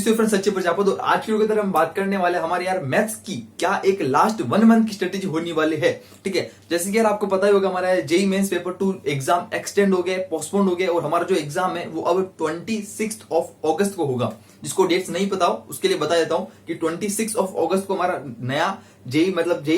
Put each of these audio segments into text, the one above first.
This friend सच्चे प्रजापत। और आज की वीडियो के अंदर हम बात करने वाले हमारे यार मैथ्स की क्या एक लास्ट 1 मंथ की स्ट्रेटेजी होने वाली है। ठीक है, जैसे कि यार आपको पता ही होगा हमारा JEE mains paper 2 exam extend हो गया, पोस्टपोन्ड हो गया और हमारा जो एग्जाम है वो अब 26 अगस्त को होगा। जिसको डेट्स नहीं पता हो उसके लिए बता देता हूं कि 26 अगस्त को हमारा नया जेई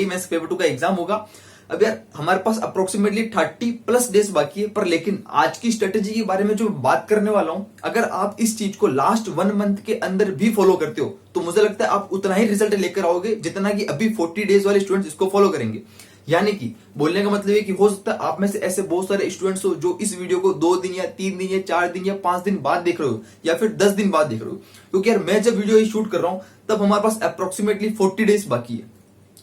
मेंस पेपर 2 का एग्जाम होगा। अब यार हमारे पास अप्रोक्सीमेटली 30+ डेज बाकी है, पर लेकिन आज की स्ट्रेटेजी के बारे में जो बात करने वाला हूं, अगर आप इस चीज को लास्ट 1 मंथ के अंदर भी फॉलो करते हो तो मुझे लगता है आप उतना ही रिजल्ट लेकर आओगे जितना कि अभी 40 डेज वाले स्टूडेंट्स इसको फॉलो करेंगे। यानी कि बोलने का मतलब है कि हो सकता है आप में से ऐसे बहुत सारे स्टूडेंट्स हो जो इस वीडियो को 2 दिन या 3 दिन या 4 दिन या 5 दिन बाद देख रहे हो या फिर 10 दिन बाद देख रहे हो, क्योंकि यार मैं जब वीडियो शूट कर रहा हूं तब हमारे पास अप्रोक्सीमेटली 40 डेज बाकी है।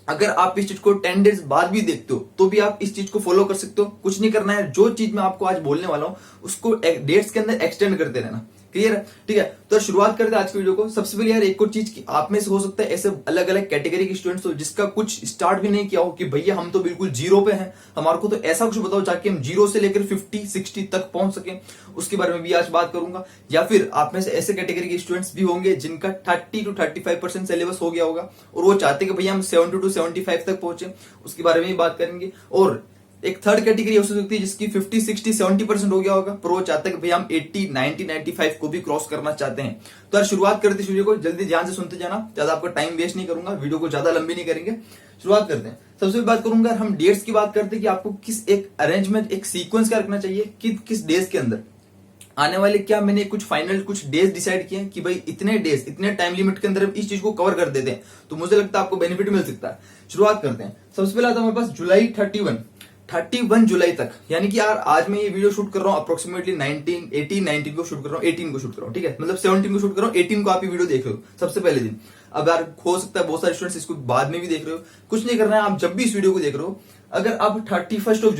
अगर आप इस चीज को 10 डेज बाद भी देखते हो तो भी आप इस चीज को फॉलो कर सकते हो। कुछ नहीं करना है, जो चीज मैं आपको आज बोलने वाला हूं उसको डेट्स के अंदर एक्सटेंड करते रहना। क्लियर है? ठीक है, तो शुरुआत करते हैं आज की वीडियो को। सबसे पहले यार एक और चीज की आप में से हो सकता है ऐसे अलग अलग कैटेगरी के स्टूडेंट्स हो जिसका कुछ स्टार्ट भी नहीं किया हो कि भैया हम तो बिल्कुल जीरो पे हैं, हमारे को तो ऐसा कुछ बताओ जाके हम जीरो से लेकर 50-60 तक पहुंच सके, उसके बारे में भी आज बात करूंगा। या फिर आप में से ऐसे कैटेगरी के स्टूडेंट्स भी होंगे जिनका 30 to 35% सिलेबस हो गया होगा और वो चाहते कि भैया हम 70 to 75 तक पहुंचे, उसके बारे में भी बात करेंगे। और एक थर्ड कैटेगरी हो सकती है जिसकी 50-60-70% हो गया होगा, पर वो चाहता है कि भैया हम 80-90-95 को भी क्रॉस करना चाहते हैं। तो यार शुरुआत करते हैं वीडियो को, जल्दी ध्यान से सुनते जाना, ज्यादा आपका टाइम वेस्ट नहीं करूंगा, वीडियो को ज्यादा लंबी नहीं करेंगे। शुरुआत करते हैं। सबसे पहले बात करूंगा हम डेट्स की बात करते हैं कि आपको किस एक अरेंजमेंट एक सीक्वेंस का रखना चाहिए कि किस डेज के अंदर आने वाले, क्या मैंने कुछ फाइनल कुछ डेज डिसाइड किए कि भाई इतने डेज इतने टाइम लिमिट के अंदर हम इस चीज को कवर कर देते हैं, तो मुझे लगता है आपको बेनिफिट मिल सकता है। शुरुआत करते हैं। सबसे पहले आता है हमारे पास जुलाई 31 जुलाई तक, यानी कि यार आज मैं ये वीडियो शूट कर रहा हूँ अप्रोक्सीमेटली 19 को शूट कर रहा हूँ, 18 को शूट कर रहा हूँ। ठीक है, मतलब 17 को शूट कर रहा हूँ, 18 को आप ये वीडियो देख रहे हो सबसे पहले दिन। अब यार हो सकता है बहुत सारे स्टूडेंट्स इसको बाद में भी देख रहे हो, कुछ नहीं करना है। आप जब भी इस वीडियो को देख रहे हो, अगर आप 31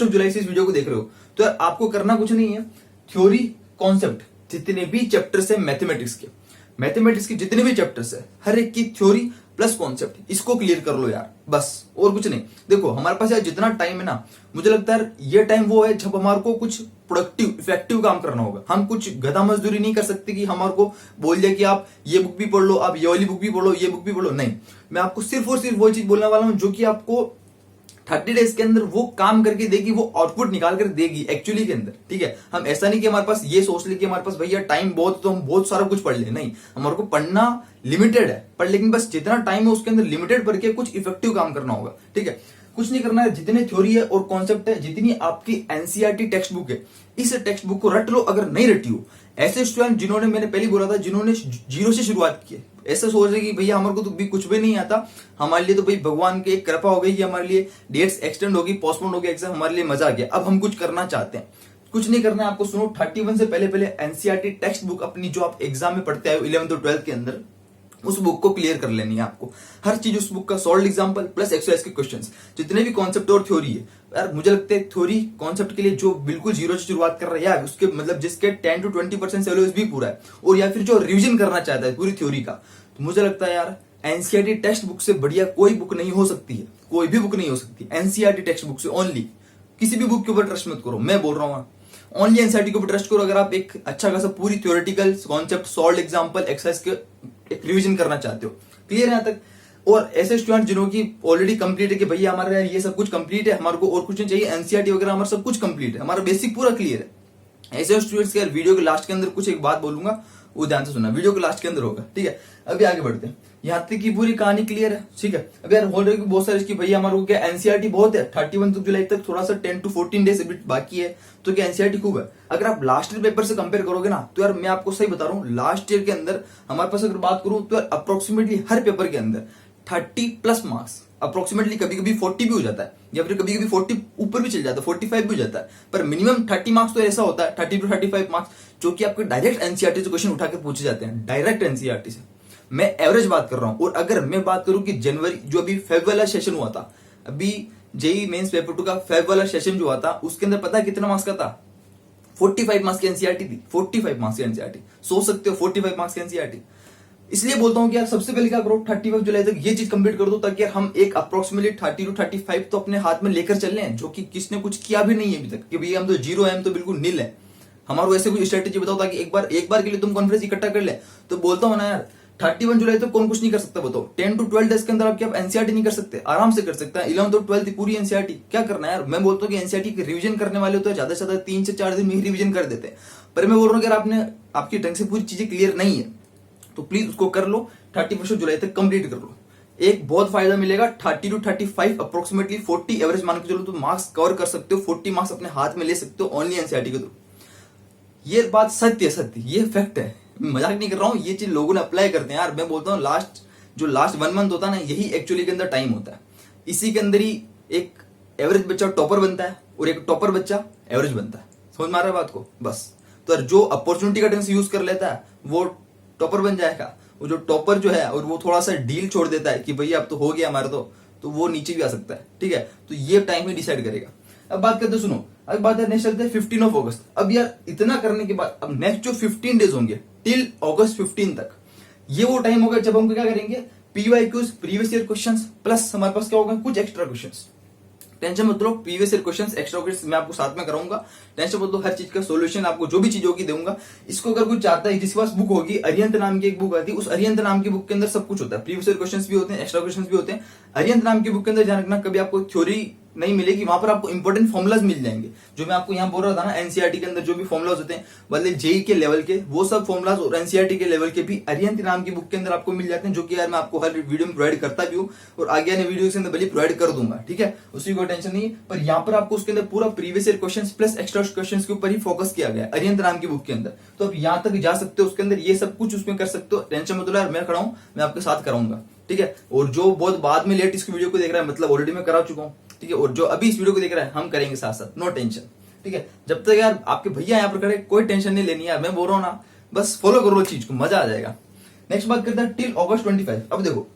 जुलाई से इस वीडियो को देख रहे हो तो यार आपको करना कुछ नहीं है। थ्योरी कॉन्सेप्ट जितने भी चैप्टर्स है मैथमेटिक्स के जितने भी चैप्टर्स है, हर एक की थ्योरी प्लस कॉन्सेप्ट इसको क्लियर कर लो यार, बस और कुछ नहीं। देखो हमारे पास यार जितना टाइम है ना, मुझे लगता है ये टाइम वो है जब हमारे को कुछ प्रोडक्टिव इफेक्टिव काम करना होगा। हम कुछ गधा मजदूरी नहीं कर सकते कि हमारे को बोल दिया कि आप ये बुक भी पढ़ लो, आप ये वाली बुक भी पढ़ो, ये बुक भी पढ़ो। नहीं, मैं आपको सिर्फ और सिर्फ वो चीज बोलने वाला हूं जो कि आपको 30 डेज के अंदर वो काम करके देगी, वो आउटपुट निकाल कर देगी एक्चुअली के अंदर। ठीक है, हम ऐसा नहीं कि हमारे पास ये सोच ले कि हमारे पास भैया टाइम बहुत तो हम बहुत सारा कुछ पढ़ ले। नहीं, हमारे को पढ़ना लिमिटेड है, पर लेकिन बस जितना टाइम है उसके अंदर लिमिटेड पढ़ के कुछ इफेक्टिव काम करना होगा। ठीक है, कुछ नहीं करना है। जितने थ्योरी है और कॉन्सेप्ट है, जितनी आपकी एनसीईआरटी टेक्स्ट बुक है, इस टेक्स्ट बुक को रट लो। अगर नहीं रटी हो, ऐसे स्टूडेंट जिन्होंने, मैंने पहले बोला था, जिन्होंने जीरो से शुरुआत की है, ऐसा सोच रहे कि भैया हमारे को तो भी कुछ भी नहीं आता, हमारे लिए तो भाई भगवान की एक कृपा हो गई कि हमारे लिए डेट्स एक्सटेंड होगी, पोस्टपोन हो गया एग्जाम, हमारे लिए मजा आ गया, अब हम कुछ करना चाहते हैं। कुछ नहीं करना है आपको। सुनो, 31 से पहले एनसीईआरटी टेक्स्ट बुक अपनी जो आप एग्जाम में पढ़ते आए 11th और 12th के अंदर, उस बुक को क्लियर कर लेनी है आपको। हर चीज उस बुक का सॉल्व एग्जांपल प्लस एक्सरसाइज के क्वेश्चंस, जितने भी कॉन्सेप्ट और थ्योरी है यार, मुझे लगता है थ्योरी कॉन्सेप्ट के लिए जो बिल्कुल जीरो से शुरुआत कर रहा है यार, उसके मतलब जिसके 10 to 20% सिलेबस भी पूरा है, और या फिर जो रिवीजन करना चाहता है पूरी थ्योरी का, तो मुझे लगता है यार एनसीईआरटी टेक्स्ट बुक से बढ़िया कोई बुक नहीं हो सकती है, कोई भी बुक नहीं हो सकती। एनसीईआरटी टेक्स्ट बुक से ओनली, किसी भी बुक के ऊपर ट्रस्ट मत करो, मैं बोल रहा हूँ ओनली एनसीईआरटी के ऊपर ट्रस्ट करो। अगर आप एक अच्छा खासा पूरी theoretical concept, solve example, exercise के एक रिवीजन करना चाहते हो। क्लियर है यहाँ तक? और ऐसे स्टूडेंट जिन्हों की ऑलरेडी कंप्लीट है कि भैया हमारे यार ये सब कुछ कंप्लीट है, हमारे को और कुछ नहीं चाहिए, एनसीईआरटी वगैरह हमारा सब कुछ कंप्लीट है, हमारा बेसिक पूरा क्लियर है, ऐसे स्टूडेंट्स के यार वीडियो के लास्ट के अंदर कुछ एक बात बोलूंगा, वो ध्यान से सुनना, वीडियो के लास्ट के अंदर होगा। ठीक है, अभी आगे बढ़ते हैं। यहाँ तक की पूरी कहानी क्लियर है। ठीक है, अब यार हो रही है बहुत सारे इसकी भैया हमारे को क्या एनसीईआरटी बहुत है, 31 जुलाई तक थोड़ा सा 10 to 14 डेज बाकी है, तो क्या एनसीईआरटी खूब है। अगर आप लास्ट ईयर पेपर से कंपेयर करोगे ना, तो यार मैं आपको सही बता रहा हूँ, लास्ट ईयर के अंदर हमारे पास अगर बात करूं तो अप्रोक्सीमेटली हर पेपर के अंदर 30+ मार्क्स, अप्रोक्सीमेटली कभी कभी 40 भी हो जाता है, या फिर कभी कभी 40 ऊपर भी चल जाता है, 45 भी हो जाता है, पर मिनिमम 30 मार्क्स तो ऐसा होता है, 30 to 35 मार्क्स, जो कि आपको डायरेक्ट एनसीईआरटी से क्वेश्चन उठा के पूछे जाते हैं, डायरेक्ट एनसीईआरटी से। मैं एवरेज बात कर रहा हूं। और अगर मैं बात करूं कि जनवरी जो अभी फेब वाला सेशन हुआ था, अभी जेई मेंस पेपर 2 का फेब वाला सेशन जो हुआ था, उसके अंदर पता है कितना मार्क्स का था? 45 मार्क्स की एनसीईआरटी थी, 45 मार्क्स की एनसीईआरटी। सोच सकते हो 45 मार्क्स की एनसीईआरटी। इसलिए बोलता हूं कि यार सबसे पहले क्या करो, 31 जुलाई तक ये चीज कंप्लीट कर दो, ताकि यार हम एक अप्रोक्सीमेटली 30 to 35 तो अपने हाथ में लेकर चल रहे हैं, जो कि किसने कुछ किया भी नहीं है अभी तक कि भैया हम तो जीरो है, हम तो बिल्कुल नील है। हमारे ऐसे कुछ स्ट्रेटेजी बताओ ताकि एक बार के लिए तुम कॉन्फ्रेंस इकट्ठा कर ले। तो बोलता हूं ना यार, 31 जुलाई तो कौन कुछ नहीं कर सकता बताओ। 10 to 12 डेज के अंदर आप एनसीईआरटी नहीं कर सकते? आराम से कर सकते हैं। 11th और 12th पूरी एनसीईआरटी क्या करना है यार। मैं बोलता हूँ कि एनसीईआरटी की रिवीजन करने वाले तो ज्यादा से ज्यादा 3 से 4 दिन में ही रिवीजन कर देते हैं। पर मैं बोल रहा हूँ अगर आपने आपकी ढंग से पूरी चीजें क्लियर नहीं है तो प्लीज उसको कर लो, 31 जुलाई तक कंप्लीट कर लो। एक बहुत फायदा मिलेगा, 30 to 35 अप्रोक्सीमेटली 40 एवरेज मान के चलो तो मार्क्स कवर कर सकते हो, 40 मार्क्स अपने हाथ में ले सकते हो ओनली एनसीईआरटी के थ्रू। ये बात सत्य है, सत्य, ये फैक्ट है, मजाक नहीं कर रहा हूँ। ये चीज लोगों ने अप्लाई करते हैं यार। मैं बोलता हूँ लास्ट 1 मंथ होता है ना, यही एक्चुअली के अंदर टाइम होता है। इसी के अंदर ही एक एवरेज बच्चा टॉपर बनता है और एक टॉपर बच्चा एवरेज बनता है। समझ में आ रहा है बात को? बस तो जो अपॉर्चुनिटी का ढंग से यूज कर लेता है वो टॉपर बन जाएगा, वो जो टॉपर जो है और वो थोड़ा सा डील छोड़ देता है कि भैया अब तो हो गया हमारा, तो वो नीचे भी आ सकता है। ठीक है, तो ये टाइम ही डिसाइड करेगा। अब बात करते हैं, सुनो, अब बात है नेक्स्ट चलते हैं 15 अगस्त। अब यार इतना करने के बाद अब नेक्स्ट जो 15 डेज होंगे टिल अगस्त 15 तक, ये वो टाइम होगा जब हम क्या करेंगे, PYQs previous year questions plus हमारे पास क्या होगा, कुछ एक्स्ट्रा क्वेश्चंस। टेंशन मत लो, previous year questions extra questions मैं आपको साथ में कराऊंगा। टेंशन मत लो, हर चीज का सॉल्यूशन आपको जो भी चीज होगी दूंगा। इसको अगर कुछ चाहता है, जिसके पास बुक होगी, अरिहंत नाम की एक बुक आती है, उस अरिहंत नाम की बुक के अंदर सब कुछ होता है, प्रीवियस ईयर क्वेश्चंस भी होते हैं, एक्स्ट्रा क्वेश्चंस भी होते हैं। अरिहंत नाम की बुक के अंदर ध्यान रखना, कभी आपको थ्योरी नहीं मिलेगी, वहां पर आपको इंपॉर्टेंट फॉर्मुलाज मिल जाएंगे। जो मैं आपको यहाँ बोल रहा था ना, एनसीईआरटी के अंदर जो भी फॉर्मुलाज होते हैं, मतलब जेई के लेवल के, वो सब फॉर्मुलाज और एनसीईआरटी के लेवल के भी अरिहंत नाम की बुक के अंदर आपको मिल जाते हैं, जो कि यार मैं आपको हर वीडियो में प्रोवाइड करता भी हूँ और आगे आने वीडियो के अंदर भले प्रोवाइड कर दूंगा। ठीक है, उसकी कोई टेंशन नहीं है। पर यहाँ पर आपको उसके अंदर पूरा previous year question plus extra question के ऊपर ही फोकस किया गया है अरिहंत नाम की बुक के अंदर। तो आप यहाँ तक जा सकते हो, उसके अंदर ये सब कुछ उसमें कर सकते हो। टेंशन मत लो यार, मैं खड़ा हूँ, मैं आपके साथ कराऊंगा। ठीक है, और जो बहुत बाद में लेट इस वीडियो को देख रहा है, मतलब ऑलरेडी मैं करा चुका हूँ। ठीक है, और जो अभी इस वीडियो को देख रहा है, हम करेंगे साथ साथ, नो टेंशन। ठीक है, जब तक यार आपके भैया यहाँ पर खड़े, कोई टेंशन नहीं लेनी है। मैं बोल रहा हूँ ना, बस फॉलो करो चीज को, मजा आ जाएगा। नेक्स्ट बात करते हैं टिल अगस्त 25। अब देखो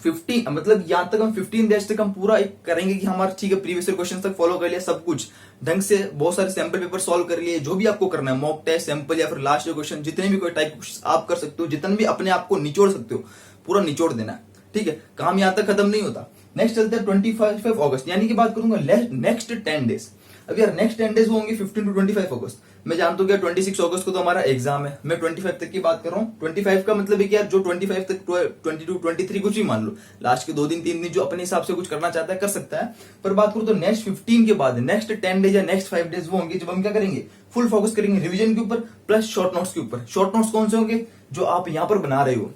15 मतलब यहाँ तक हम 15 डेज तक हम पूरा एक करेंगे कि हमारे ठीक है प्रीवियस ईयर क्वेश्चन तक फॉलो कर लिया, सब कुछ ढंग से, बहुत सारे सैंपल पेपर सॉल्व कर लिए, जो भी आपको करना है, मॉक टेस्ट, सैंपल या फिर लास्ट ईयर क्वेश्चन, जितने भी कोई टाइप क्वेश्चन आप कर सकते हो, जितने भी अपने आप को निचोड़ सकते हो, पूरा निचोड़ देना है। ठीक है, काम यहाँ तक खत्म नहीं होता। नेक्स्ट चलते हैं 25 अगस्त, यानी कि बात करूंगा नेक्स्ट 10 डेज। अब यार नेक्स्ट 10 डेज होंगे 15 to 25 अगस्त। मैं जानता हूँ क्या 26 अगस्त को तो हमारा एग्जाम है, मैं 25 तक की बात कर रहा हूँ। 25 का मतलब है कि यार जो 25 तक 22 23 कुछ भी मान लो, लास्ट के 2 दिन 3 दिन जो अपने हिसाब से कुछ करना चाहता है कर सकता है। पर बात करूँ तो नेक्स्ट 15 के बाद नेक्स्ट 10 डेज या नेक्स्ट 5 डेज वो होंगे जब हम क्या करेंगे, फुल फोकस करेंगे रिविजन के ऊपर प्लस शॉर्ट नोट्स के ऊपर। शॉर्ट नोट्स कौन से होंगे, जो आप यहाँ पर बना रहे हो।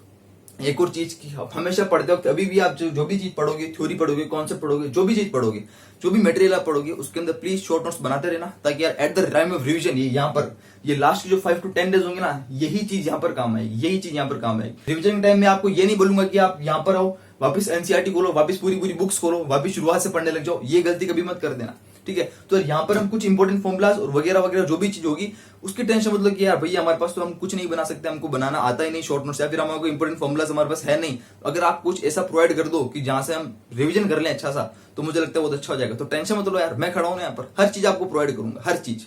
एक और चीज की हमेशा पढ़ते वक्त अभी भी आप जो भी चीज पढ़ोगे, थ्योरी पढ़ोगे, कॉन्सेप्ट पढ़ोगे, जो भी चीज पढ़ोगे, जो भी मटेरियल आप पढ़ोगे, उसके अंदर प्लीज शॉर्ट नोट्स बनाते रहना, ताकि यार at the time of revision ये यहाँ पर ये लास्ट जो 5 to 10 डेज होंगे ना, यही चीज यहाँ पर काम आएगी, यही चीज यहाँ पर काम आएगी। रिवीजन टाइम में आपको ये नहीं बोलूंगा कि आप यहाँ पर आओ, वापस एनसीईआरटी खोलो, वापस पूरी बुक्स खोलो, वापस शुरुआत से पढ़ने लग जाओ, ये गलती कभी मत कर देना। ठीक है, तो यहाँ पर हम कुछ इंपॉर्टेंट फॉर्मुलाज और वगैरह वगैरह जो भी चीज होगी उसकी टेंशन मतलब कि यार भैया हमारे पास तो हम कुछ नहीं बना सकते, हमको बनाना आता ही नहीं शॉर्ट नोट्स, या फिर हमारे इंपॉर्टेंट फॉर्मुलाज हमारे पास है नहीं। अगर आप कुछ ऐसा प्रोवाइड कर दो कि जहां से हम रिवीजन कर लें अच्छा सा, तो मुझे लगता है बहुत अच्छा हो जाएगा। तो टेंशन मत लो यार, मैं खड़ा हूं यहाँ पर, हर चीज आपको प्रोवाइड करूंगा, हर चीज,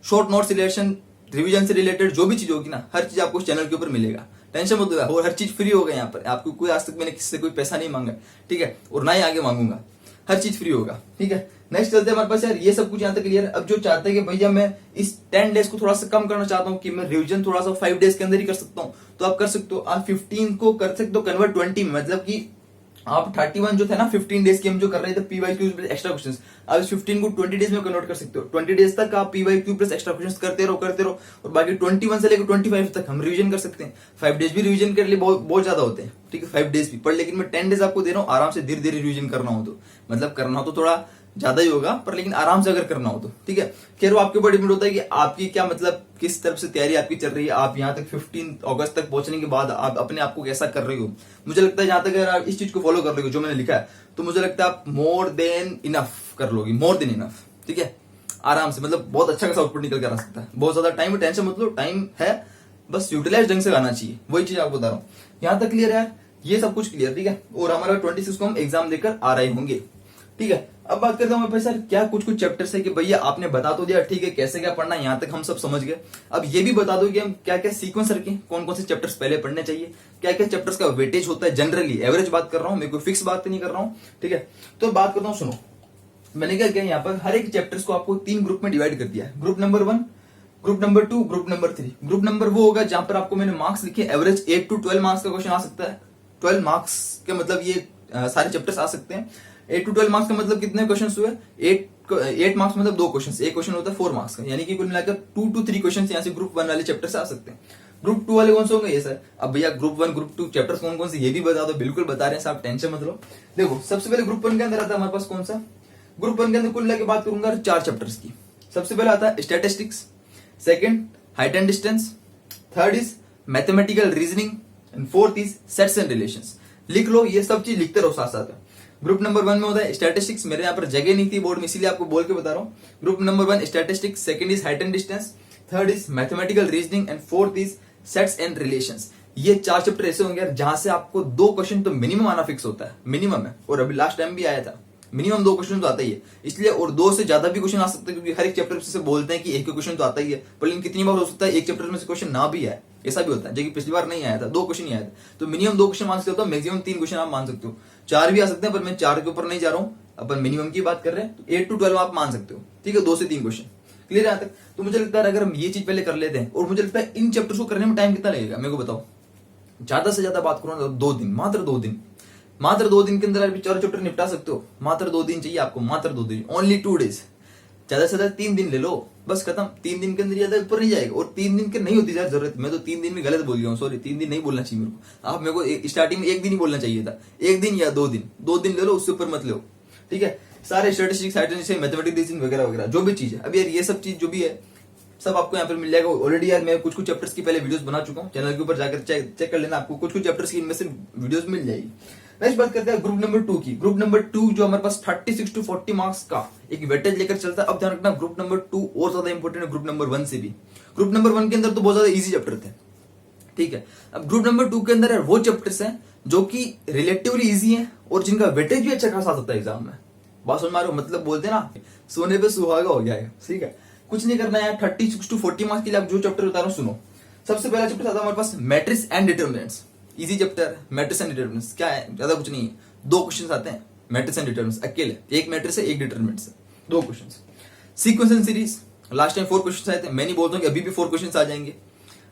शॉर्ट नोट्स रिलेशन, रिवीजन से रिलेटेड जो भी चीज होगी ना, हर चीज आपको इस चैनल के ऊपर मिलेगा। टेंशन मत लो, और हर चीज फ्री होगा यहाँ पर, आपको कोई आज तक मैंने किसी से कोई पैसा नहीं मांगा। ठीक है, और ना ही आगे मांगूंगा, हर चीज फ्री होगा। ठीक है, नेक्स्ट चलते हैं हमारे पास यार, ये सब कुछ यहाँ तक क्लियर है। अब जो चाहते हैं कि भैया मैं इस 10 डेज को थोड़ा सा कम करना चाहता हूँ, कि मैं रिवीजन थोड़ा सा 5 डेज के अंदर ही कर सकता हूँ, तो आप कर सकते हो। आप 15 को कर सकते हो कन्वर्ट 20 में, मतलब कि आप 31 जो थे ना 15 डेज की हम जो कर रहे थे पीवाईक्यू प्लस एक्स्ट्रा क्वेश्चंस, आप इस 15 को 20 डेज में कन्वर्ट कर सकते हो। 20 डेज तक आप पीवाईक्यू प्लस एक्स्ट्रा क्वेश्चंस करते रहो, और बाकी 21 से लेकर 25 तक हम रिवीजन कर सकते हैं। 5 डेज भी रिवीजन के लिए बहुत ज्यादा होते हैं। ठीक है, 5 डेज भी पर, लेकिन मैं 10 डेज आपको दे रहा हूँ, आराम से धीरे धीरे रिवीजन करना हो तो, मतलब करना हो तो थोड़ा ज्यादा ही होगा, पर लेकिन आराम से अगर करना हो तो। ठीक है, खैर वो आपके ऊपर डिपेंड होता है कि आपकी क्या मतलब किस तरफ से तैयारी आपकी चल रही है, आप यहाँ तक 15 अगस्त तक पहुंचने के बाद आप अपने आप को कैसा कर रहे हो। मुझे लगता है जहां तक अगर आप इस चीज को फॉलो कर रहे हो जो मैंने लिखा है, तो मुझे लगता है आप मोर देन इनफ कर लोगे, मोर देन इनफ। ठीक है, आराम से, मतलब बहुत अच्छा खासा आउटपुट निकल कर आ सकता है। बहुत ज्यादा टाइम, टेंशन मतलब टाइम है, बस यूटिलाइज ढंग से आना चाहिए, वही चीज आपको बता रहा हूँ। यहाँ तक क्लियर है, ये सब कुछ क्लियर। ठीक है, और हमारा 26 को हम एग्जाम देकर आ रहे होंगे। ठीक है, अब बात करता हूँ सर क्या कुछ चैप्टर्स है कि भैया आपने बता तो दिया, ठीक है, कैसे क्या पढ़ना है यहाँ तक हम सब समझ गए। अब ये भी बता दो कि हम क्या क्या सीक्वेंस रखें, कौन कौन से चैप्टर्स पहले पढ़ने चाहिए, क्या क्या चैप्टर्स का वेटेज होता है, जनरली एवरेज बात कर रहा हूँ, मैं कोई फिक्स बात नहीं कर रहा हूँ। ठीक है, तो बात करता हूँ, सुनो, मैंने क्या किया यहाँ पर हर एक चैप्टर्स को आपको 3 ग्रुप में डिवाइड कर दिया है। Group number 1 group number 2, group number 3। Group number वो होगा जहां पर आपको मैंने मार्क्स लिखे एवरेज 8 to 12 मार्क्स का क्वेश्चन आ सकता है। 12 मार्क्स के मतलब ये सारे चैप्टर्स आ सकते हैं। 8 to 12 मार्क्स का मतलब कितने क्वेश्चन हुए? 8 मार्क्स मतलब 2 क्वेश्चन, एक क्वेश्चन होता है 4 मार्क्स का, यानी कि कुल मिलाकर 2 to 3 क्वेश्चन यहाँ से ग्रुप 1 वाले चैप्टर से आ सकते हैं। ग्रुप 2 वाले कौन से होंगे? ये सर अब भैया ग्रुप 1 ग्रुप 2 चैप्टर्स कौन कौन से ये भी बता दो। बिल्कुल बता रहे हैं साहब, टेंशन मत लो। देखो सबसे पहले ग्रुप 1 के अंदर आता है हमारे पास कौन सा? ग्रुप 1 के अंदर कुल मिला के बात करूंगा 4 चैप्टर्स की। सबसे पहले आता है statistics, second height and distance, third is mathematical reasoning and fourth is sets and relations. लिख लो, ये सब चीज लिखते रहो साथ साथ। ग्रुप नंबर 1 में होता है स्टैटिस्टिक्स, मेरे यहाँ पर जगह नहीं थी बोर्ड में इसीलिए आपको बोल के बता रहा हूँ। Group number 1 statistics, second is height and distance, third is mathematical reasoning and fourth is sets and relations. ये 4 चैप्टर ऐसे होंगे जहां से आपको 2 क्वेश्चन तो मिनिमम आना फिक्स होता है, मिनिमम है। और अभी लास्ट टाइम भी आया था, मिनिमम 2 क्वेश्चन तो आता ही है इसलिए, और 2 से ज्यादा भी क्वेश्चन आ सकते हैं क्योंकि हर एक चैप्टर से बोलते हैं कि एक क्वेश्चन तो आता ही है, पर लेकिन कितनी बार हो सकता है एक चैप्टर में से क्वेश्चन ना भी आए, ऐसा भी होता है। जो कि पिछली बार नहीं आया था, 2 क्वेश्चन ही आया था, तो मिनिमम 2 क्वेश्चन मान सकते हो, मैक्सिमम 3 क्वेश्चन आप मान सकते हो। 4 भी आ सकते हैं पर मैं 4 के ऊपर नहीं जा रहा हूँ, अपन मिनिमम की बात कर रहे हैं। तो 8 to 12 आप मान सकते हो, ठीक है, 2 से 3 क्वेश्चन। क्लियर है यहाँ तक? तो मुझे लगता है अगर हम ये चीज पहले कर लेते हैं, और मुझे लगता है इन चैप्टर्स को करने में टाइम कितना लगेगा मेरे को बताओ। ज्यादा से ज्यादा बात करूँ 2 दिन, मात्र 2 दिन, मात्र 2 दिन के अंदर अभी 4 चैप्टर निपटा सकते हो। मात्र 2 दिन चाहिए आपको, मात्र 2 दिन, ओनली 2 डेज। ज्यादा से ज्यादा 3 दिन ले लो, बस खत्म। 3 दिन के अंदर ज्यादा ऊपर नहीं जाएगा, और 3 दिन के नहीं होती यार जरूरत। मैं तो 3 दिन में गलत बोल गया हूँ, सॉरी, 3 दिन नहीं बोलना चाहिए मेरे को। आप मेरे को स्टार्टिंग में 1 दिन ही बोलना चाहिए था, 1 दिन या 2 दिन, 2 दिन ले लो, उससे ऊपर मत लो, ठीक है। सारे स्टैटिस्टिक्स, मैथमेटिक्स, रीजनिंग वगैरह वगैरह जो भी चीज है, अब यार ये सब चीज जो भी है सब आपको यहाँ पर मिल जाएगा। ऑलरेडी यार मैं कुछ चैप्टर्स की पहले वीडियोस बना चुका हूँ, चैनल के ऊपर जाकर चेक कर लेना, आपको कुछ चैप्टर्स की इनमें से वीडियोस मिल जाएगी। नेक्स्ट बात करते हैं ग्रुप नंबर 2 की। ग्रुप नंबर 2 जो हमारे पास 36 to 40 मार्क्स का एक वेटेज लेकर चलता है। अब ध्यान रखना, ग्रुप नंबर 2 और ज्यादा इंपॉर्टेंट है ग्रुप नंबर 1 से भी। ग्रुप नंबर 1 के अंदर तो बहुत ज्यादा इजी चैप्टर थे, ठीक है। अब ग्रुप नंबर 2 के अंदर वो चैप्टर्स हैं जो कि रिलेटिवली इजी हैं और जिनका वेटेज भी अच्छा खासा आ सकता है एग्जाम में। बात समझ मारो, मतलब बोलते ना सोने पे सुहागा हो गया है, ठीक है। कुछ नहीं करना है, 36 to 40 मार्क्स के लिए आप जो चैप्टर बता रहा हूं सुनो। सबसे पहला चैप्टर आता है हमारे पास matrix and determinants. Easy chapter, matrix and determinants. क्या है, ज्यादा कुछ नहीं है, 2 क्वेश्चन आते हैं मैट्रिक्स एंड डिटरमिनेंट्स अकेले, एक मैट्रिक्स है एक डिटरमिनेंट्स है, 2 question. Sequence and series, last time 4 question आए थे, मैं नहीं बोलता हूँ कि अभी भी 4 क्वेश्चन आ जाएंगे।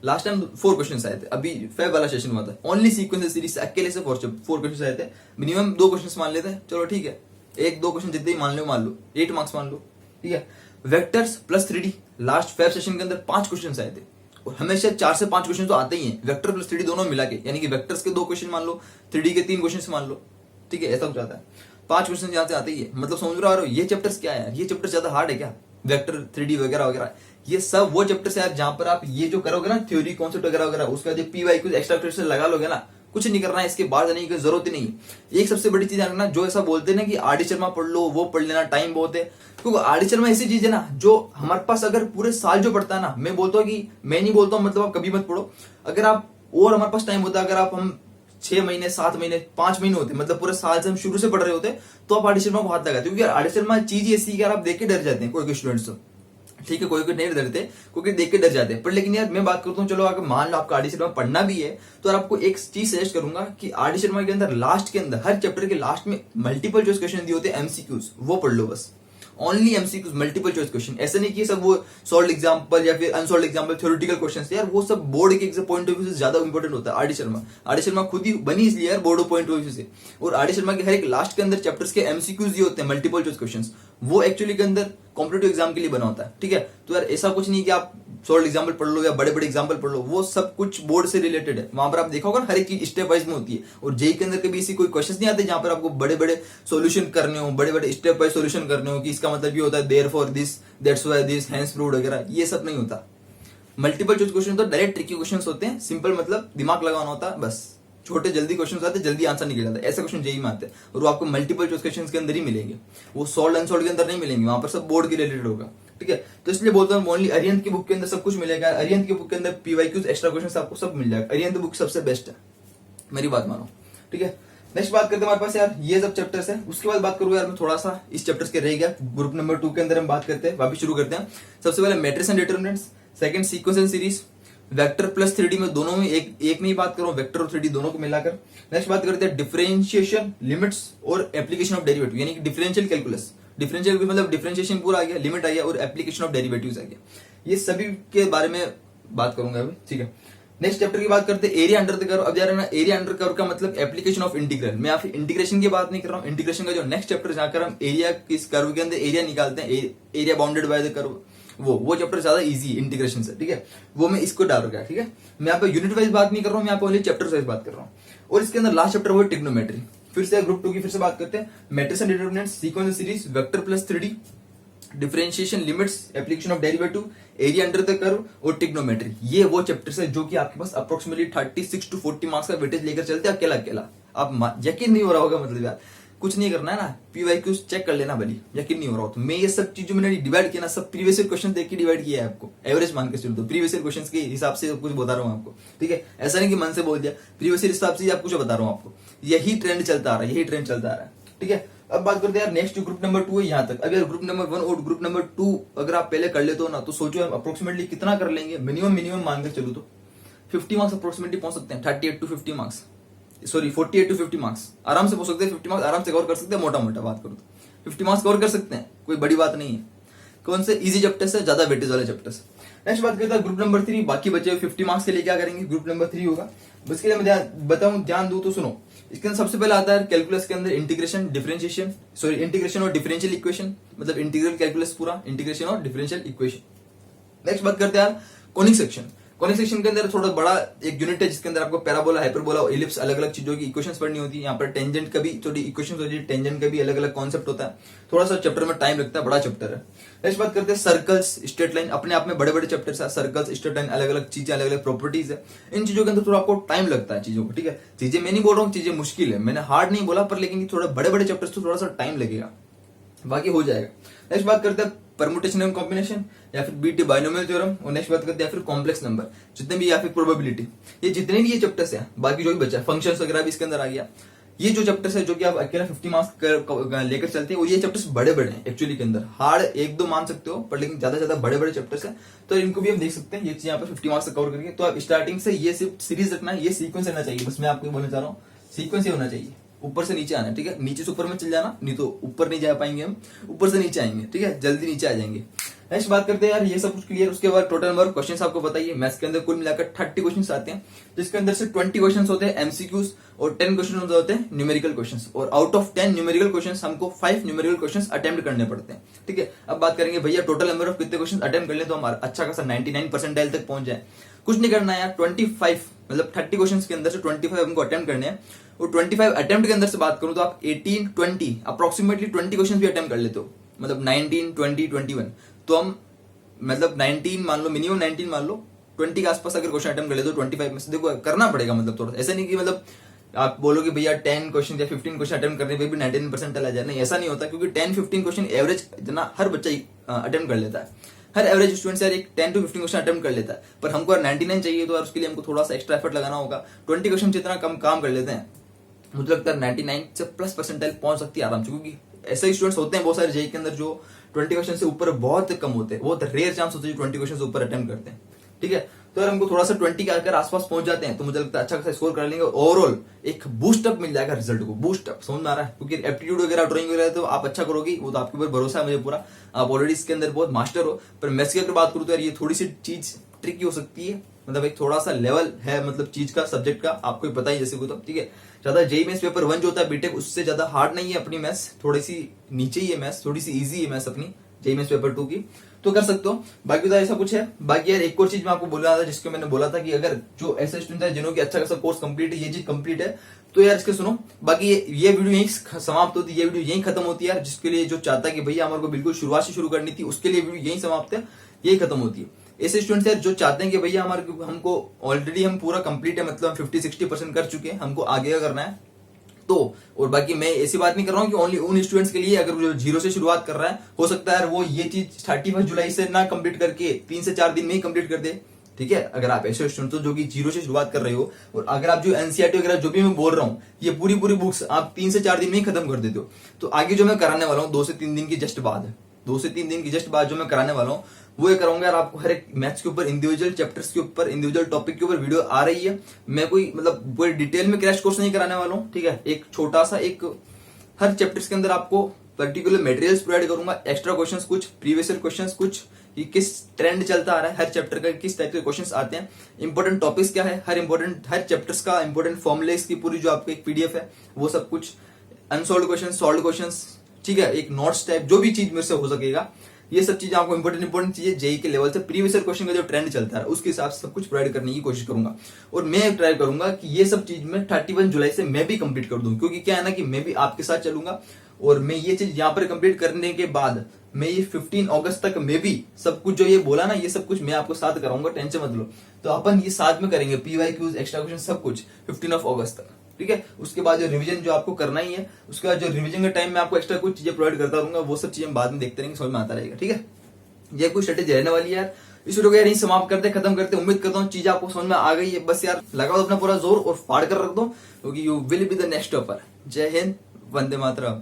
लास्ट टाइम 4 क्वेश्चन आए थे, अभी फेब वाला सेशन हुआ था, ओनली सीक्वेंस एंड सीरीज अकेले से 4 क्वेश्चन आए थे। मिनिमम 2 क्वेश्चन मान लेते हैं, चलो ठीक है, 1-2 क्वेश्चन जितने ही मान लो, 8 मार्क्स मान लो, ठीक है। Vectors plus 3D, last Feb session के अंदर 5 क्वेश्चन आए थे, और हमेशा 4 से 5 क्वेश्चन तो आते ही हैं, वेक्टर प्लस 3D दोनों मिला के, यानी कि वेक्टर्स के 2 क्वेश्चन मान लो, 3D के 3 क्वेश्चन मान लो, ठीक है, ऐसा कुछ आता है। 5 क्वेश्चन यहाँ से आते ही है, मतलब समझ रहे हो ये चैप्टर्स क्या है, ये चैप्टर ज्यादा हार्ड है क्या? वेक्टर, 3D वगैरह वगैरह, ये सब वो चैप्टर्स है यार जहां पर आप ये जो करोगे ना थ्योरी कॉन्सेप्ट वगैरह वगैरह, उसका जो पीवाई कुछ एक्स्ट्रा क्वेश्चन लगा लोगे ना, कुछ नहीं करना है, इसके बाहर जाने की जरूरत ही नहीं। एक सबसे बड़ी चीज रखना, जो ऐसा बोलते हैं ना कि आर डी शर्मा पढ़ लो, वो पढ़ लेना, टाइम बहुत है, क्योंकि आर डी शर्मा ऐसी चीज है ना जो हमारे पास अगर पूरे साल जो पढ़ता है ना, मैं बोलता हूँ कि मैं नहीं बोलता हूँ मतलब आप कभी मत पढ़ो, अगर आप और हमारे पास टाइम होता है, अगर आप हम 6 महीने 7 महीने 5 महीने होते, मतलब पूरे साल से हम शुरू से पढ़ रहे होते, तो आप आर डी शर्मा को हाथ लगाते, क्योंकि आर डी शर्मा चीज ही ऐसी आप देख के डर जाते हैं कोई स्टूडेंट्स तो, ठीक है, कोई नहीं डरते क्योंकि देख के डर जाते हैं। पर लेकिन यार मैं बात करता हूँ, चलो अगर मान लो आपको आर डी शर्मा पढ़ना भी है, तो आपको एक चीज सजेस्ट करूंगा कि आर डी शर्मा के अंदर लास्ट के अंदर हर चैप्टर के लास्ट में मल्टीपल चॉइस क्वेश्चन दिए होते हैं, एमसीक्यूज, वो पढ़ लो बस, only MCQs, multiple choice question. ऐसा नहीं कि सब वो सॉल्व एग्जांपल या फिर अनसॉल्व एग्जांपल, थ्योरेटिकल क्वेश्चंस, यार वो सब बोर्ड के पॉइंट ऑफ व्यू से ज्यादा इंपॉर्टेंट होता है। आर डी शर्मा खुद ही बनी इसलिए यार बोर्ड पॉइंट ऑफ व्यू से, और आर डी शर्मा के हर एक लास्ट के अंदर चैप्टर्स के एमसीक्यूज दिए होते हैं, मल्टीपल चॉइस क्वेश्चंस, वो एक्चुअली के अंदर कॉम्पिटेटिव एग्जाम के लिए बना होता है, ठीक है। तो यार ऐसा कुछ नहीं कि आप सॉल्व एग्जाम्पल पढ़ लो या बड़े बड़े एग्जाम्पल पढ़ लो, वो सब कुछ बोर्ड से रिलेटेड है, वहां पर आप देखा होगा हर एक चीज स्टेप वाइज में होती है। और जेई के अंदर कभी ऐसी कोई क्वेश्चन नहीं आते जहां पर आपको बड़े बड़े सॉल्यूशन करने हो, बड़े बड़े स्टेप वाइज सॉल्यूशन करने हो कि इसका मतलब ये होता है therefore this, that's why this, hence proved वगैरह, ये सब नहीं होता। मल्टीपल चॉइस क्वेश्चन तो डायरेक्ट ट्रिकी क्वेश्चन होते हैं, सिंपल मतलब दिमाग लगाना होता है बस, छोटे जल्दी क्वेश्चन आते हैं, जल्दी आंसर निकल जाता है, ऐसे क्वेश्चन जेई में आते हैं, और वो आपको मल्टीपल चॉइस क्वेश्चन के अंदर ही मिलेंगे, वो सॉल्व अनसॉल्व के अंदर नहीं मिलेंगे, वहां पर सब बोर्ड के रिलेटेड होगा, ठीक है। तो इसलिए बोलता हूँ ओनली अरिहंत की बुक के अंदर सब कुछ मिलेगा, अरिहंत की बुक के अंदर पीवाईक्यूज, एक्स्ट्रा क्वेश्चन आपको सब मिल जाएगा, अरिहंत बुक सबसे बेस्ट है, मेरी बात मानो, ठीक है। नेक्स्ट बात करते हैं हमारे पास यार ये सब चैप्टर्स है, उसके बाद बात करूँ यार मैं थोड़ा सा इस चैप्टर्स के रह गया, ग्रुप नंबर 2 के अंदर हम बात करते हैं, वापिस शुरू करते हैं। सबसे पहले matrix and determinants, second sequence and series, vector plus 3D में दोनों में एक में ही बात करो, वेक्टर और 3D दोनों को मिलाकर। नेक्स्ट बात करते हैं डिफरेंशिएशन, लिमिट्स और एप्लीकेशन ऑफ डेरिवेटिव, यानी कि डिफरेंशियल कैलकुलस, डिफरेंशियल मतलब डिफरेंशिएशन पूरा आ गया, लिमिट आ गया और एप्लीकेशन ऑफ डेरिवेटिव्स आ गया। ये सभी के बारे में बात करूंगा अभी, ठीक है। नेक्स्ट चैप्टर की बात करते हैं एरिया अंडर द कर्व। अब जा रहा है ना, एरिया अंडर कर्व का मतलब एप्लीकेशन ऑफ इंटीग्रल। मैं यहाँ पे इंटीग्रेशन की बात नहीं कर रहा हूँ, इंटीग्रेशन का जो नेक्स्ट चैप्टर जाकर हम एरिया किस कर्व के अंदर एरिया निकालते हैं, area bounded by the curve, वो चैप्टर ज्यादा इजी इंटीग्रेशन से, ठीक है। वो मैं इसको डाल रहा, ठीक है। मैं यहाँ पे यूनिट वाइज बात नहीं कर रहा हूँ, मैं यहाँ पे ओनली चैप्टर वाइज बात कर रहा हूँ। और इसके अंदर लास्ट चैप्टर वो ट्रिग्नोमेट्री। फिर से ग्रुप 2 की फिर से बात करते हैं, matrix and determinants, sequence series, vector plus 3D, differentiation, limits, application of derivative, area under the curve और ट्रिग्नोमेट्री। ये वो चैप्टर्स है जो कि आपके पास अप्रोक्सीमेटली 36 to 40 मार्क्स का वेटेज लेकर चलते हैं अकेला अकेला। आप यकीन नहीं हो रहा होगा, मतलब यार कुछ नहीं करना है ना, PYQ चेक कर लेना भली, यकीन नहीं हो रहा हो तो। मैं ये सब चीजों मैंने डिवाइड किया ना, सब प्रीवियस ईयर क्वेश्चन देख के डिवाइड किया है आपको, एवरेज मान के चलो तो प्रीवियस ईयर क्वेश्चंस के हिसाब से कुछ बता रहा हूँ आपको, ठीक है। ऐसा नहीं कि मन से बोल दिया, प्रीवियस ईयर हिसाब से आप कुछ बता रहा हूँ आपको। यही ट्रेंड चलता आ रहा है, यही ट्रेंड चलता आ रहा है, ठीक है। अब बात करते हैं यार नेक्स्ट ग्रुप नंबर 2 है यहाँ तक। अब यार ग्रुप नंबर 1 और ग्रुप नंबर 2 अगर आप पहले कर लेते हो ना, तो सोचो अप्रोक्सीमेटली कितना कर लेंगे, मिनिमम मान कर चलो तो 50 मार्क्स अप्रोक्सीमेटली पहुंच सकते हैं, 38 to 50 marks, sorry 48 to 50 marks आराम से पहुंच सकते हैं। 50 मार्क्स आराम से कवर कर सकते हैं, मोटा मोटा बात करो तो 50 मार्क्स कवर कर सकते हैं, कोई बड़ी बात नहीं है। कौन से इजी चैप्टर्स है, ज्यादा वेटेज वाले चैप्टर्स। नेक्स्ट बात करते हैं ग्रुप नंबर 3। बाकी बचे 50 मार्क्स के लिए क्या करेंगे, ग्रुप नंबर 3 होगा। उसके लिए मैं बताऊं, ध्यान दूं तो सुनो। इसके अंदर सबसे पहले आता है कैलकुलस के अंदर इंटीग्रेशन, डिफरेंशिएशन, सॉरी इंटीग्रेशन और डिफरेंशियल इक्वेशन, मतलब इंटीग्रल कैलकुलस पूरा, इंटीग्रेशन और डिफरेंशियल इक्वेशन। नेक्स्ट बात करते हैं यार कॉनिक सेक्शन। कॉनिक सेक्शन के अंदर थोड़ा बड़ा एक यूनिट है जिसके अंदर आपको पैराबोला, हाइपरबोला और इलिप्स अलग अलग चीजों की इक्वेशंस पढ़नी होती है। यहाँ पर टेंजेंट का भी थोड़ी इक्वेशंस होती है, टेंजेंट का भी अलग अलग कॉन्सेप्ट होता है। थोड़ा सा चैप्टर में टाइम लगता है, बड़ा चैप्टर है। नेक्स्ट बात करते हैं सर्कल्स, स्ट्रेट लाइन, अपने आप में बड़े बड़े चैप्टर्स है। सर्कल्स, स्ट्रेट लाइन, अलग अलग चीजें, अलग अलग प्रॉपर्टीज है। इन चीजों के अंदर थोड़ा आपको टाइम लगता है चीजों को, ठीक है। चीजें मैं नहीं बोल रहा हूँ चीजें मुश्किल है, मैंने हार्ड नहीं बोला, पर लेकिन थोड़ा बड़े बड़े चैप्टर्स तो थोड़ा सा टाइम लगेगा, बाकी हो जाएगा। नेक्स्ट बात करते हैं परमुटेशन एंड कॉम्बिनेशन या फिर बीटी बाइनोमियल थ्योरम। और नेक्स्ट बात करते हैं फिर कॉम्प्लेक्स नंबर जितने भी, या फिर प्रोबेबिलिटी। ये जितने भी ये चैप्टर्स हैं, बाकी जो भी बचा है फंक्शंस वगैरह भी इसके अंदर आ गया। ये जो चैप्टर्स है जो कि आप अकेला 50 मार्क्स लेकर चलते हैं, और ये चैप्टर्स बड़े बड़े हैं एक्चुअली के अंदर। हार्ड एक दो मान सकते हो, पर लेकिन ज्यादा ज्यादा बड़े बड़े चैप्टर्स हैं, तो इनको भी हम देख सकते हैं। ये चीज यहाँ पे 50 मार्क्स कवर करके, तो आप स्टार्टिंग से ये सिर्फ सीरीज रखना है, ये सीक्वेंस रहना चाहिए। बस मैं आपको बोलना चाह रहा हूँ, सीक्वेंस ही होना चाहिए, ऊपर से नीचे आना, ठीक है। नीचे से ऊपर में चल जाना, नहीं तो ऊपर नहीं जा पाएंगे हम, ऊपर से नीचे आएंगे, ठीक है, जल्दी नीचे आ जाएंगे। नेक्स्ट बात करते हैं यार, ये सब कुछ क्लियर। उसके बाद टोटल नंबर क्वेश्चंस आपको बताइए, मैथ्स के अंदर कुल मिलाकर 30 क्वेश्चंस आते हैं, जिसके अंदर से 20 क्वेश्चंस होते हैं एमसीक्यूज और 10 क्वेश्चन होते हैं न्यूमेरिकल क्वेश्चंस। और आउट ऑफ 10 न्यूमेरिकल क्वेश्चंस हमको 5 न्यूमेरिकल क्वेश्चंस अटेम्प्ट करने पड़ते हैं, ठीक है। अब बात करेंगे भैया टोटल नंबर ऑफ कितने क्वेश्चन अटेम्प्ट कर ले तो हमारा अच्छा खासा 99 परसेंटाइल तक पहुंच जाए। कुछ नहीं करना है यार, 25 मतलब 30 क्वेश्चंस के अंदर से 25 हमको अटेम्प्ट करने हैं। और 25 अटेम्प्ट के अंदर से बात करूं तो आप 18, 20 अप्रोक्सीमेटली 20 क्वेश्चन भी अटेम्प्ट कर लेते हो, मतलब 19, 20, 21। तो हम मतलब 19 मान लो, मिनिमम 19 मान लो, 20 के आसपास अगर क्वेश्चन अटेम्प्ट कर लेते हो 25 में से, देखो करना पड़ेगा, मतलब थोड़ा ऐसा नहीं कि मतलब आप बोलोगे भैया 10 क्वेश्चन या 15 क्वेश्चन अटेम्प्ट करने पे भी 99% आ जाए, नहीं ऐसा नहीं होता। क्योंकि 10-15 क्वेश्चन एवरेज जितना हर बच्चा अटेम्प्ट कर लेता है, हर एवरेज स्टूडेंट यार एक 10 to 15 क्वेश्चन अटेम्प्ट कर लेता है। पर हमको 99 चाहिए, तो यार उसके लिए हमको थोड़ा सा एक्स्ट्रा एफर्ट लगाना होगा। 20 क्वेश्चन जितना कम काम कर लेते हैं, मुझे लगता है 99 से प्लस परसेंटाइल पहुंच सकती है आराम से। क्योंकि ऐसे स्टूडेंट्स होते हैं बहुत सारे जेई के अंदर जो 20 क्वेश्चन से ऊपर बहुत कम होते हैं, बहुत रेयर चांस होते हैं जो 20 क्वेश्चन से ऊपर अटेम्प्ट करते हैं, ठीक है। तो यार हमको थोड़ा सा 20 के अगर आसपास पहुंच जाते हैं तो मुझे लगता है अच्छा खासा स्कोर कर लेंगे। ओवरऑल एक बूस्ट अप मिल जाएगा रिजल्ट को, बूस्ट अप, समझ में आ रहा है। क्योंकि एप्टीट्यूड वगैरह, ड्राइंग वगैरह तो आप अच्छा करोगे, वो तो आपके ऊपर भरोसा है मुझे पूरा, आप ऑलरेडी इसके अंदर बहुत मास्टर हो। पर मैथ्स की अगर बात करूं तो यार ये थोड़ी सी चीज ट्रिकी हो सकती है, मतलब एक थोड़ा सा लेवल है, मतलब चीज का, सब्जेक्ट का, आपको पता ही जैसे को, तो ठीक है। ज्यादा जेई मेंस पेपर 1 जो होता है बीटेक, उससे ज्यादा हार्ड नहीं है अपनी मैथ्स, थोड़ी सी नीचे ही है मैथ्स, थोड़ी सी इजी है मैथ्स अपनी जेई मेंस पेपर 2 की, तो कर सकते हो। बाकी तो ऐसा कुछ है। बाकी यार एक और चीज मैं आपको बोल रहा था, जिसको मैंने बोला था कि अगर जो ऐसे स्टूडेंट है जिन्होंने अच्छा खासा कोर्स कंप्लीट है, ये चीज कंप्लीट है, तो यार इसके सुनो। बाकी ये वीडियो यहीं समाप्त होती है, ये वीडियो यहीं खत्म होती है यार। जिसके लिए जो चाहता है कि भैया हमारे को बिल्कुल शुरुआत से शुरू करनी थी, उसके लिए वीडियो यहीं समाप्त है, यही खत्म होती है। ऐसे स्टूडेंट्स यार जो चाहते हैं कि भैया हमारे हमको ऑलरेडी हम पूरा कंप्लीट है, मतलब 50-60% कर चुके हैं, हमको आगे करना है तो। और बाकी मैं ऐसी बात नहीं कर रहा हूँ कि ओनली उन स्टूडेंट्स के लिए, अगर जो 0 से शुरुआत कर रहा है, हो सकता है वो ये चीज 31 जुलाई से ना कंप्लीट करके 3 से 4 दिन में ही कंप्लीट कर दे, ठीक है। अगर आप ऐसे स्टूडेंट हो जो कि 0 से शुरुआत कर रहे हो, और अगर आप जो एनसीईआरटी वगैरह जो भी मैं बोल रहा हूँ, ये पूरी बुक्स आप 3 से 4 दिन में ही खत्म कर देते हो, तो आगे जो मैं कराने वाला हूँ 2 से 3 दिन की जस्ट बाद, 2 से 3 दिन की जस्ट बाद जो मैं कराने वाला हूँ, वो ये करूंगा यार। आपको हर एक मैथ्स के ऊपर, इंडिविजुअल चैप्टर्स के ऊपर, इंडिविजुअल टॉपिक के ऊपर वीडियो आ रही है। मैं कोई मतलब कोई डिटेल में क्रैश कोर्स नहीं कराने वाला हूँ, ठीक है। एक छोटा सा एक हर चैप्टर्स के अंदर आपको पर्टिकुलर मटेरियल्स प्रोवाइड करूंगा, एक्स्ट्रा क्वेश्चंस कुछ, प्रीवियस ईयर क्वेश्चंस कुछ, कि किस ट्रेंड चलता आ रहा है, हर चैप्टर का किस टाइप के क्वेश्चंस आते हैं, इंपॉर्टेंट टॉपिक्स क्या है, हर चैप्टर्स का इंपॉर्टेंट फॉर्मुलेस की पूरी जो आपको एक पीडीएफ है वो सब कुछ, अनसॉल्व क्वेश्चन, सॉल्व क्वेश्चंस, ठीक है, एक नोट्स टाइप जो भी चीज मेरे से हो सकेगा, ये सब चीजें आपको इंपॉर्टेंट चीजें जेई के लेवल से प्रीवियस क्वेश्चन का जो ट्रेंड चलता है उसके हिसाब से सब कुछ प्रोवाइड करने की कोशिश करूंगा। और मैं ट्राई करूंगा कि ये सब चीज मैं 31 जुलाई से मैं भी कंप्लीट कर दूं, क्योंकि क्या है ना कि मैं भी आपके साथ चलूंगा और मैं ये चीज यहाँ पर कंप्लीट करने के बाद मैं ये 15 अगस्त तक मैं भी सब कुछ जो ये बोला ना, ये सब कुछ मैं आपको साथ कराऊंगा, टेंशन मत लो। तो अपन ये साथ में करेंगे, PYQs, एक्स्ट्रा क्वेश्चन सब कुछ 15 अगस्त तक, ठीक है। उसके बाद जो रिवीजन जो आपको करना ही है, उसके बाद जो रिवीजन के टाइम में आपको एक्स्ट्रा कुछ चीजें प्रोवाइड करता रहूंगा, वो सब चीजें बाद में देखते रहेंगे, समझ में आता रहेगा, ठीक है। ये कुछ स्ट्रेटेजी रहने वाली है यार। इस वीडियो को यार यहीं समाप्त करते, खत्म करते। उम्मीद करता हूँ चीज आपको समझ में आ गई है। बस यार लगाओ अपना पूरा जोर और फाड़ कर रख दो, क्योंकि you will be the next topper. जय हिंद, वंदे मातरम।